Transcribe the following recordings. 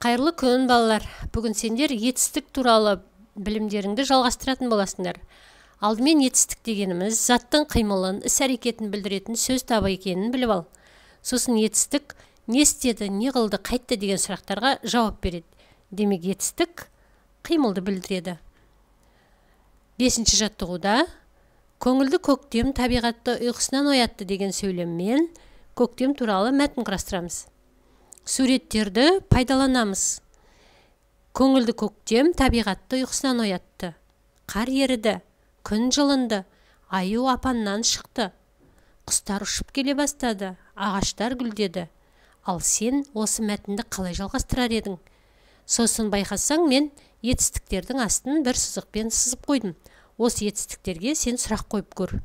Қайырлы күн балалар. Бүгін сендер етістік туралы білімдеріңді жалғастыратын боласыңдар. Алдымен етістік дегеніміз заттың қимылын, іс-әрекетін білдіретін сөз табы екенін біліп ал. Сосын етістік не істеді, не қылды, қайтты деген сұрақтарға жауап береді. Демек етістік қимылды білдіреді. 5-ші жаттығуда көңілді көктем табиғатты ұйқысынан оятты деген сөйлеммен көктем туралы мәтін құрастырамыз. Суреттерді пайдаланамыз. Көңілді көктем табиғатты ұйқысынан оятты. Қар еріді, күн жылынды, аю апаннан шықты. Құстар ұшып келе бастады, ағаштар гүлдеді. Ал сен осы мәтінді қалай жалғастырар едің? Сосын байқасаң, мен етістіктердің астын бір сызықпен сызып қойдым. Осы етістіктерге сен сұрақ қойып көр.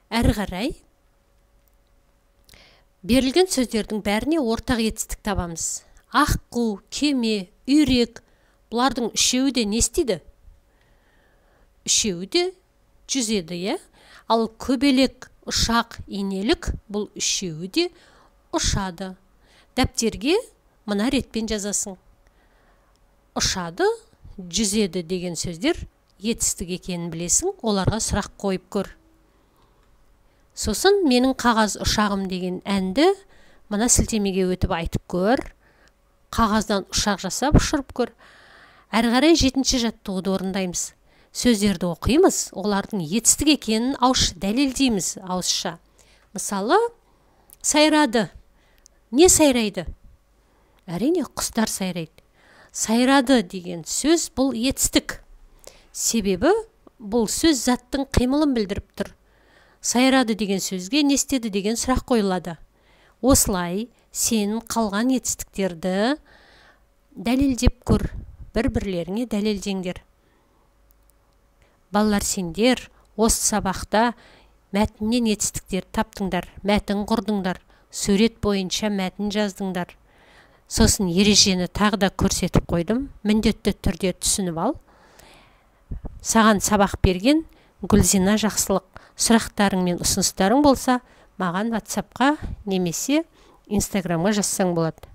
Әрі қарай берілген сөздердің бәріне ортақ етістік табамыз. Аққу, кеме, үйрек, бұлардың үшеуі де не істейді? Үшеуі де жүзеді, е? Ал көбелек, ұшақ, инелік бұл үшеуі де ұшады. Дәптерге мына ретпен жазасың. Ұшады, жүзеді деген сөздер етістік екенін білесің, оларға сұрақ қойып көр. Сосын менің қағаз ұшағым деген әнді мына сілтемеге өтіп айтып көр. Қағаздан ұшақ жасап ұшырып көр. Әрі қарай 7-ші жаттығуды орындаймыз. Сөздерді оқимыз, олардың етістік екенін дәлелдейміз ауызша. Мысалы, сайрады. Не сайрайды? Әрине, құстар сайрайды. Сайрады деген сөз бұл етістік. Себебі бұл сөз заттың қимылын білдіріп тұр. Сайрады деген сөзге не істеді деген сұрақ қойылады. Осылай сен қалған етістіктерді дәлелдеп көр, бір-бірлеріңе дәлелдеңдер. Балалар, сендер осы сабақта мәтіннен етістіктер таптыңдар, мәтін құрдыңдар, сурет бойынша мәтін жаздыңдар. Сосын ережені тағы да көрсетіп қойдым, міндетті түрде түсініп ал. Саған сабақ берген Гүлзина Жақсылық. Сұрақтарың мен ұсыныстарың болса, маған WhatsApp-қа немесе Instagram-ға жазсаң болады.